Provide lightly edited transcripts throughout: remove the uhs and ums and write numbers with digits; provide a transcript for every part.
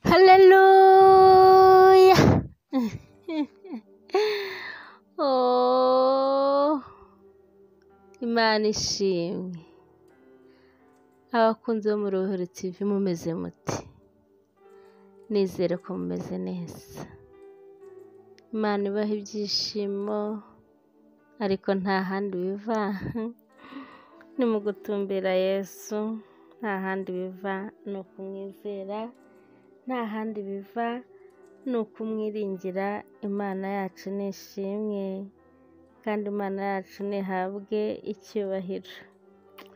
Haleluya. Oh, Imana ishimwe. Abakunzi bo mu Ruhuri TV mumeze muti? Nizere ko mumeze neza. Imana ibaha ibyishimo, ariko nta handi biva ni mu gutumbira Yesu. Nta handi biva ni ukumwizera, nta handi biva ni ukumwiringira. Imana yacu ni ishimwe, kandi Imana yacu ntihabwe icyubahiro.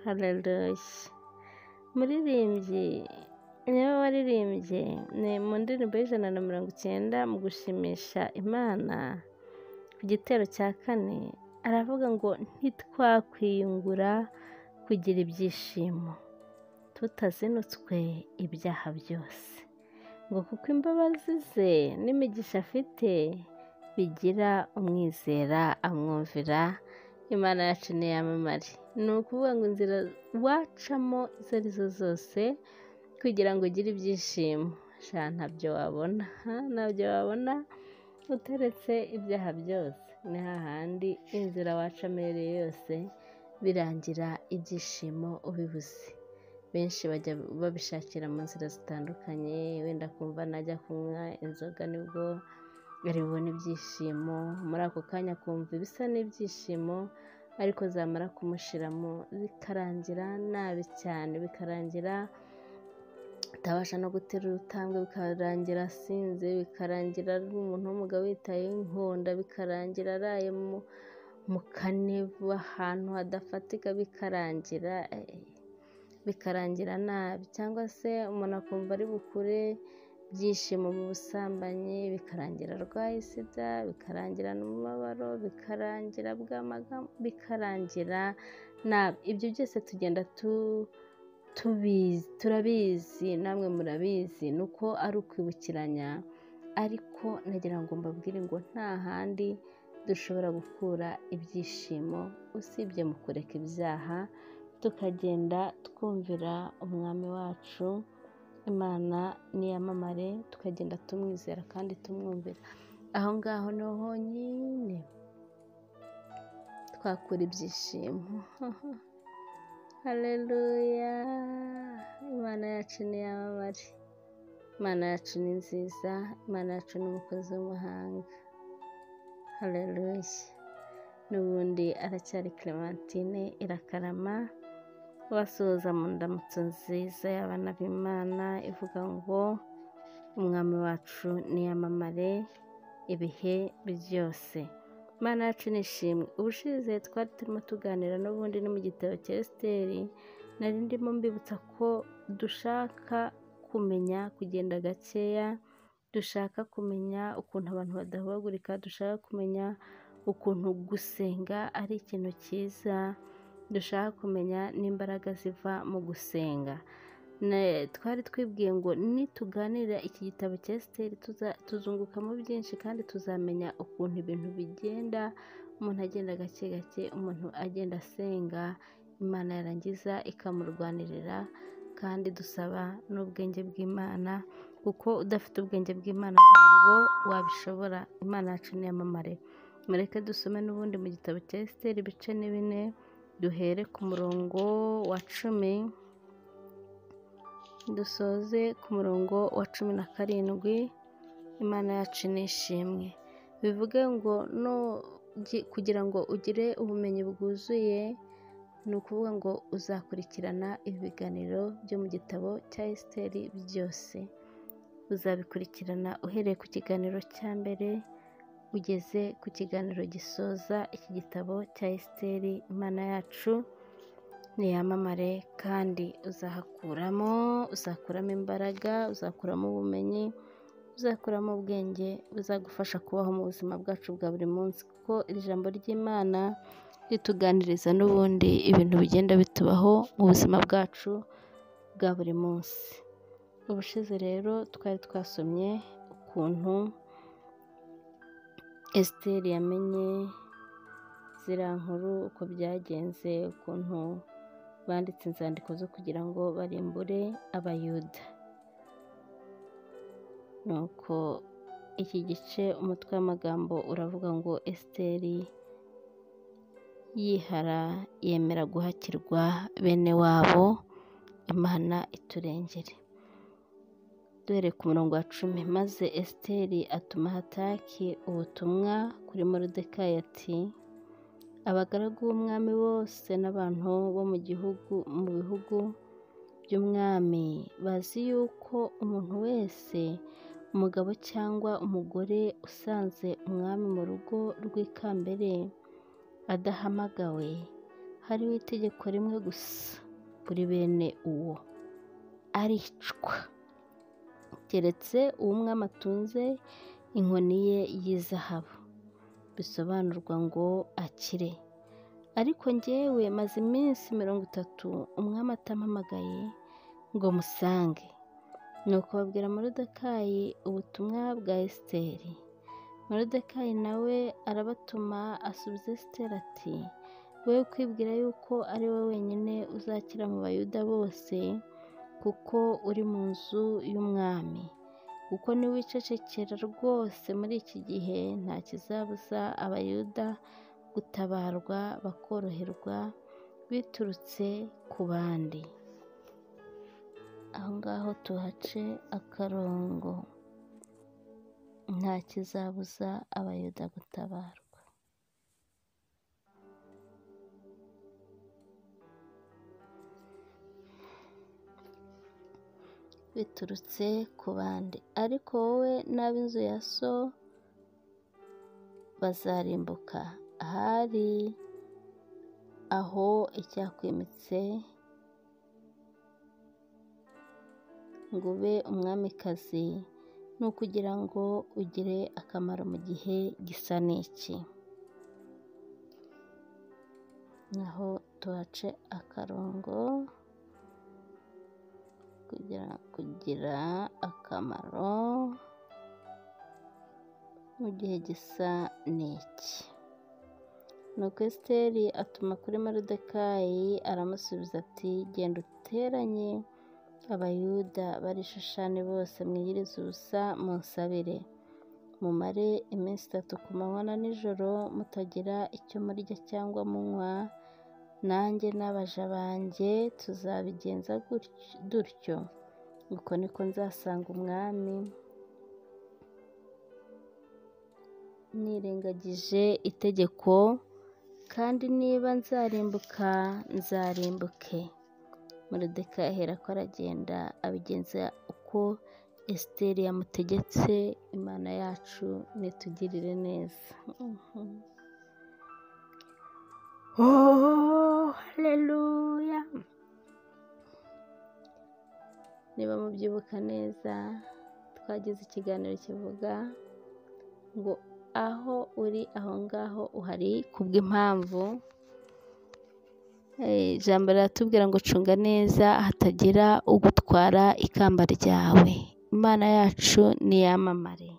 Haleluya. Muririmbyi niwe waririmbye ni mu ndirimbo y'Ijana na 90 mu gushimisha Imana ku gitero cya 4, aravuga ngo ntitwakwiyungura kugira ibyishimo tutazinutswe ibyaha byose, ngo kuko imbabazi ze n'imigisha afite bigira umwizera amwumvira. Imana yacu niyamamare. Ni ukuvuga ngo inzira wacamo izo arizo zose kugira ngo ugire ibyishimo, ntabyo wabona uteretse ibyaha byose. Ni hahandi inzira wacamo yose birangira ibyishimo ubibuze. Benshi bajya babishakira mu nzira zitandukanye, wenda kumva najya kunywa inzoga nibwo ari bubone ibyishimo, muri ako kanya kumva ibisa n'ibyishimo, ariko zamara kumushiramo bikarangira nabi cyane, bikarangira atabasha no gutera urutambwe, bikarangira asinze, bikarangira ari umuntu w'umugabo witaye inkonda, bikarangira araye mu kanevu ahantu hadafatika, bikarangira nabi. Cyangwa se umuntu akumva ari bukure ibyishimo mu busambanyi, bikarangira arwaye sida, bikarangira n'umubabaro, bikarangira bw'amagambo, bikarangira nabi. Ibyo byose tugenda turabizi, namwe murabizi, nuko ari ukwibukiranya. Ariko nagira ngo mbabwire ngo nta handi dushobora gukura ibyishimo usibye mu kureka ibyaha, tukagenda twumvira umwami wacu. Imana niyamamare, tukagenda tumwizera kandi tumwumvira. Aho ngaho niho honyine twakura ibyishimo. Haleluya. Imana yacu niyamamare. Imana yacu ni nziza. Imana yacu ni umukozi w'umuhanga. Haleluya. N'ubundi aracyari Clementine Irakarama, basuhuza mu ndamutso nziza y'abana b'Imana ivuga ngo umwami wacu niyamamare ibihe byose. Imana yacu nishimwe. Ubushize twari turimo tuganira n'ubundi ni mu gitabo cya Esiteri, nari ndimo mbibutsa ko dushaka kumenya kugenda gakeya, dushaka kumenya ukuntu abantu badahubagurika, dushaka kumenya ukuntu gusenga ari ikintu cyiza, dushaka kumenya n'imbaraga ziva mu gusenga. Twari twibwiye ngo nituganira iki gitabo cya Esiteri tuzungukamo byinshi, kandi tuzamenya ukuntu ibintu bigenda, umuntu agenda gake gake, umuntu agenda asenga, Imana yarangiza ikamurwanirira. Kandi dusaba n'ubwenge bw'Imana, kuko udafite ubwenge bw'Imana ntabwo wabishobora. Imana yacu niyamamare. Mureke dusome n'ubundi mu gitabo cya Esiteri ibice ni 4, duhere ku murongo wa 10 dusoze ku murongo wa 17. Imana yacu nishimwe. Bivuge ngo kugira ngo ugire ubumenyi bwuzuye, ni ukuvuga ngo uzakurikirana ibiganiro byo mu gitabo cya Esiteri byose. Uzabikurikirana uhereye ku kiganiro cya mbere ugeze ku kiganiro gisoza iki gitabo cya Esiteri. Imana yacu niyamamare, kandi uzakuramo imbaraga, uzakuramo ubumenyi, uzakuramo ubwenge buzagufasha kubaho mu buzima bwacu bwa buri munsi, kuko iri jambo ry'Imana rituganiriza n'ubundi ibintu bigenda bitubaho mu buzima bwacu bwa buri munsi. Ubushize rero twari twasomye ukuntu Esiteri yamenye ziriya nkuru, uko byagenze, ukuntu banditse inzandiko zo kugira ngo barimbure Abayuda. nuko iki gice umutwe w'amagambo uravuga ngo Esiteri yihara yemera guhakirwa bene wabo, Imana iturengere. Duhere ku murongo wa 10. Maze Esiteri atuma Hataki ubutumwa kuri Moridekayi ati: abagaragu b'umwami bose n'abantu bo mu bihugu by'umwami bazi yuko umuntu wese, umugabo cyangwa umugore usanze umwami mu rugo rw'ikambere adahamagawe, hariho itegeko rimwe gusa kuri bene uwo, aricwa, keretse uwo umwami atunze inkoni ye y'izahabu, bisobanurwa ngo akire. Ariko njyewe maze iminsi 30 umwami atampamagaye ngo musange. Nuko babwira Moridekayi ubutumwa bwa Esiteri. Moridekayi nawe arabatuma asubiza Esiteri ati: wowe kwibwira yuko ari wowe wenyine uzakira mu Bayuda bose, kuko uri mu nzu y'umwami. Kuko niwicecekera rwose muri iki gihe, nta kizabuza Abayuda gutabarwa bakoroherwa biturutse ku bandi. Aho ngaho tuhace akarongo. Nta kizabuza Abayuda gutabarwa. Biturutse ku bandi. Ariko wowe n'ab'inzu ya so bazarimbuka. Ahari aho icyakwimitse ngo ube umwamikazi, ni ukugira ngo ugire akamaro mu gihe gisa n'iki. Naho tuhace akarongo. Kugira akamaro mu gihe gisa n'iki. Nuko Esiteri atuma kuri Moridekayi, aramusubiza ati: genda uteranye Abayuda bari i Shushani bose, mwiyirize ubusa munsabire, mumare iminsi 3 ku manywa na nijoro mutagira icyo murya cyangwa munywa, nanjye n'abaja banjye tuzabigenza dutyo. Uko niko nzasanga umwami nirengagije itegeko, kandi niba nzarimbuka nzarimbuke. Moridekayi aherako aragenda abigenza uko Esiteri yamutegetse. Imana yacu nitugirire neza. Haleluya. Niba mubyibuka neza, twagize ikiganiro kivuga ngo aho uri aho ngaho uhari kubw'impamvu. Ijambo riratubwira ngo cunga neza hatagira ugutwara ikamba ryawe. Imana yacu niyamamare,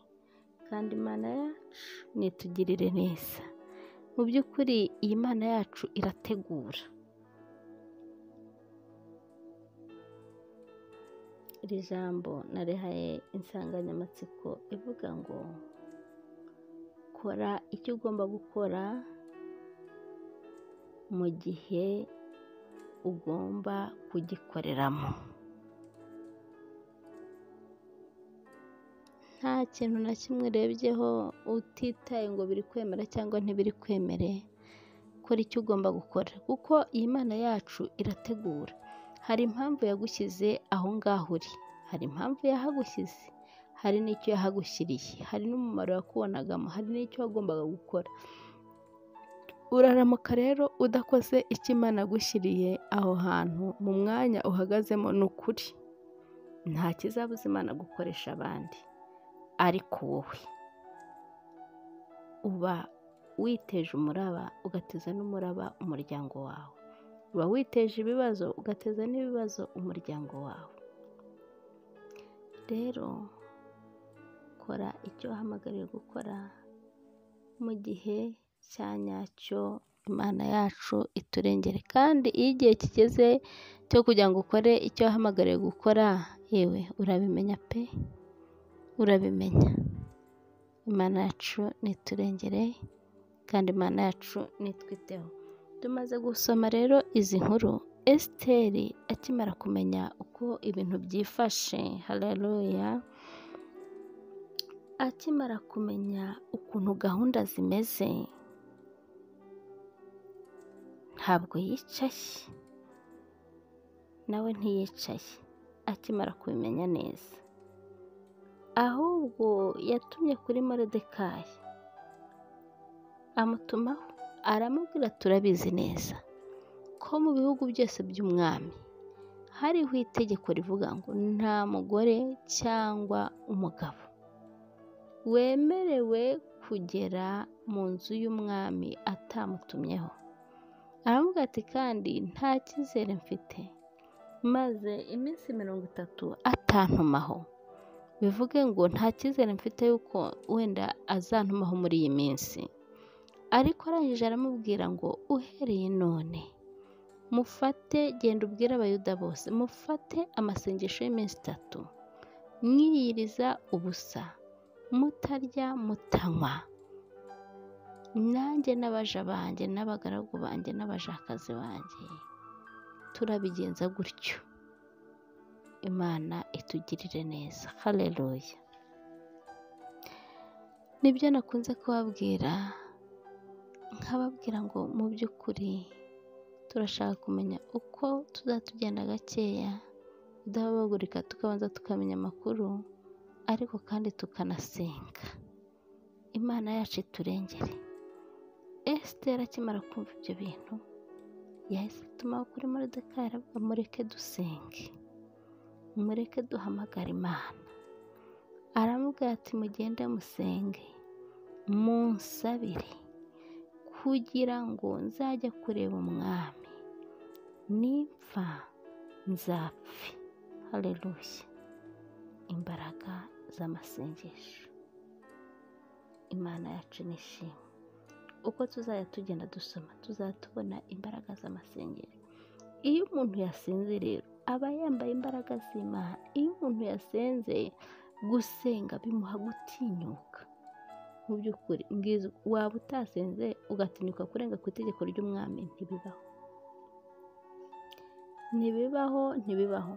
kandi Imana yacu nitugirire neza. Mu by'ukuri iyi Mana yacu irategura. Iri jambo narihaye insanganyamatsiko ivuga ngo kora icyo ugomba gukora mu gihe ugomba kugikoreramo. Nta kintu na kimwe urebyeho utitaye ngo biri kwemera cyangwa ntibiri kwemere. Kora icyo ugomba gukora, kuko iyi Mana yacu irategura. Hari impamvu yagushyize aho ngaho uri, hari impamvu yahagushyize, hari n'icyo yahagushyiriye, hari n'umumaro yakubonagamo, hari n'icyo wagombaga gukora. Uraramuka rero udakoze icyo Imana yagushyiriye aho hantu mu mwanya uhagazemo, ni ukuri nta kizabuza Imana gukoresha abandi. Ariko wowe uba witeje umuraba, ugateza n'umuraba umuryango wawe. Uba witeje ibibazo, ugateza n'ibibazo umuryango wawe. Rero kora icyo wahamagariwe gukora mu gihe cya nyacyo. Imana yacu iturengere, kandi iyo igihe kigeze cyo kugira ngo ukore icyo wahamagariwe gukora, yewe urabimenya pe. urabimenya. Imana yacu niturengere kandi Imana yacu nitwiteho. Tumaze gusoma rero izi nkuru, Esiteri akimara kumenya uko ibintu byifashe, haleluya, akimara kumenya ukuntu gahunda zimeze, ntabwo yicaye, nawe ntiyicaye akimara kubimenya neza, ahubwo yatumye kuri Moridekayi amutumaho, aramubwira turabizi neza ko mu bihugu byose by'umwami hariho itegeko rivuga ngo nta mugore cyangwa umugabo wemerewe kugera mu nzu y'umwami atamutumyeho. Aramubwira ati kandi nta cyizere mfite maze iminsi 30 atantumaho, bivuge ngo nta cyizere mfite yuko wenda azantumaho muri iyi minsi. Ariko arangije aramubwira ngo uhereye none mufate, genda ubwire abayuda bose mufate amasengesho y'iminsi 3 mwiyiriza ubusa, mutarya mutanywa, nanjye n'abaja banjye n'abagaragu banjye n'abajakazi banjye turabigenza gutyo. Imana itugirire neza, haleluya. Nibyo nakunze kubabwira, nkababwira ngo mu by'ukuri turashaka kumenya uko tuzatugenda gakeya, tudahubagurika, tukabanza tukamenya amakuru, ariko kandi tukanasenga. Imana yacu iturengere. Esiteri akimara kumva ibyo bintu, yahise atuma kuri Moridekayi aravuga mureke dusenge, mureke duhamagara Imana. Aramubwira ati mugende musenge, munsabire kugira ngo nzajya kureba umwami, nipfa nzapfe. Haleluya. Imbaraga z'amasengesho. Imana yacu nishimwe. Uko tuzajya tugenda dusoma tuzatubona imbaraga z'amasengesho. Iyo umuntu yasenze rero aba yambaye imbaraga z'Imana. Iyo umuntu yasenze, gusenga bimuha gutinyuka. Mu by'ukuri mbwiza, waba utasenze ugatinyuka kurenga ku itegeko ry'umwami, ntibibaho.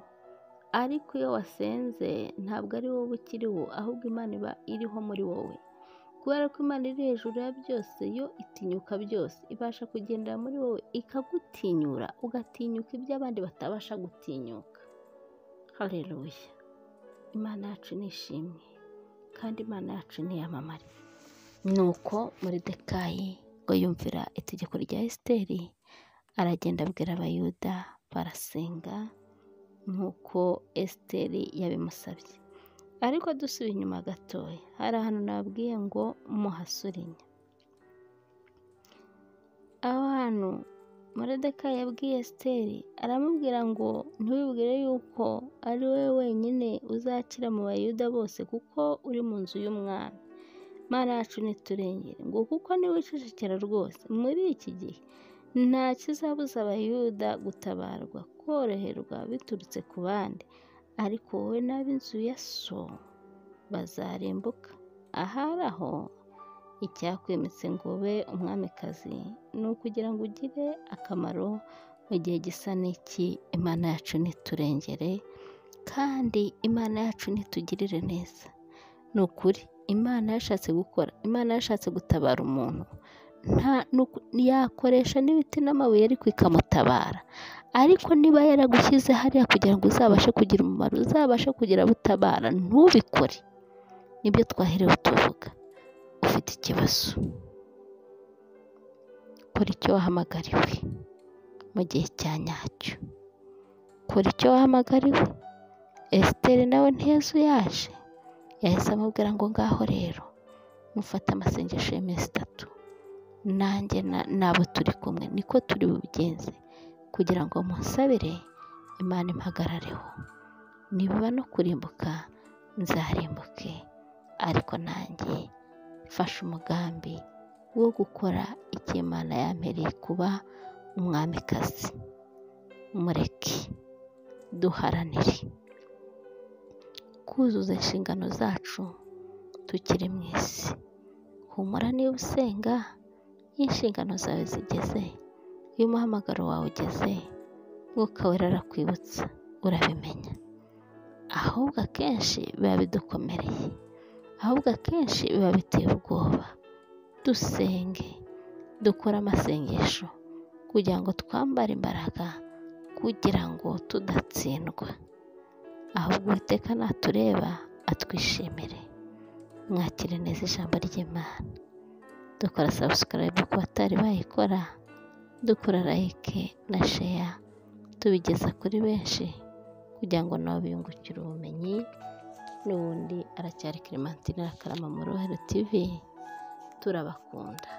Ariko iyo wasenze ntabwo ari wowe ukiriho, ahubwo Imana iba iriho muri wowe. Kubera ko Imana iri hejuru ya byose, yo itinyuka byose, ibasha kugendera muri wowe ikagutinyura, ugatinyuka ibyo abandi batabasha gutinyuka. Haleluya. Imana yacu nishimwe kandi Imana yacu niyamamare. Nuko Moridekayi ngo yumvira itegeko rya Esiteri, aragenda abwira abayuda, barasenga nk'uko Esiteri yabimusabye. Ariko dusubiye inyuma gatoya, hari ahantu nababwiye ngo muhasurinya. Aho hantu Moridekayi yabwiye Esiteri, aramubwira ngo ntiwibwire yuko ari wowe wenyine uzakira mu bayuda bose, kuko uri mu nzu y'umwami. Imana yacu niturengere, ngo kuko niwicecekera rwose muri iki gihe nta kizabuza abayuda gutabarwa, koroherwa biturutse ku bandi, ariko wowe n'ab'inzu ya so bazarimbuka. Ahari aho icyakwimitse ngo ube umwamikazi ni ukugira ngo ugire akamaro mu gihe gisa n'iki. Imana yacu niturengere kandi Imana yacu nitugirire neza. Ni ukuri Imana yashatse gukora, Imana yashatse gutabara umuntu, yakoresha n'ibiti n'amabuye ariko ikamutabara. Ariko niba yaragushyize hariya kugira ngo uzabashe kugira umumaro, uzabashe kugira butabara, ntubikore. Nibyo twaherewe tuvuga. Ufite ikibazo, kora icyo wahamagariwe mu gihe cya nyacyo, kora icyo wahamagariwe. Esiteri nawe ntiyazuyaje, yahise amubwira ngo ngaho rero mufate amasengesho y'iminsi 3, nanjye nabo turi kumwe niko turi bubigenze, kugira ngo munsabire Imana impagarareho. Nibiba no kurimbuka nzarimbuke, ariko nanjye fasha umugambi wo gukora icyo Imana yampereye kuba umwamikazi. Mureke duharanire kuzuza inshingano zacu tukiri mu isi. Humura niba usenga, iyo inshingano zawe zigeze, iyo umuhamagaro wawe ugeze, Mwuka Wera arakwibutsa, urabimenya. Ahubwo akenshi biba bidukomereye, ahubwo akenshi biba biteye ubwoba. Dusenge, dukore amasengesho kugira ngo twambare imbaraga, kugira ngo tudatsindwa. Ahubwo Uwiteka natureba atwishimire. Mwakire neza ijambo ry'Imana. Dukora subscribe ku batari bayikora, dukora like na share, tubigeza kuri benshi kugira ngo nabo biyungukire ubumenyi. N'ubundi aracyari Clementine Rakarama mu Ruhero TV. Turabakunda.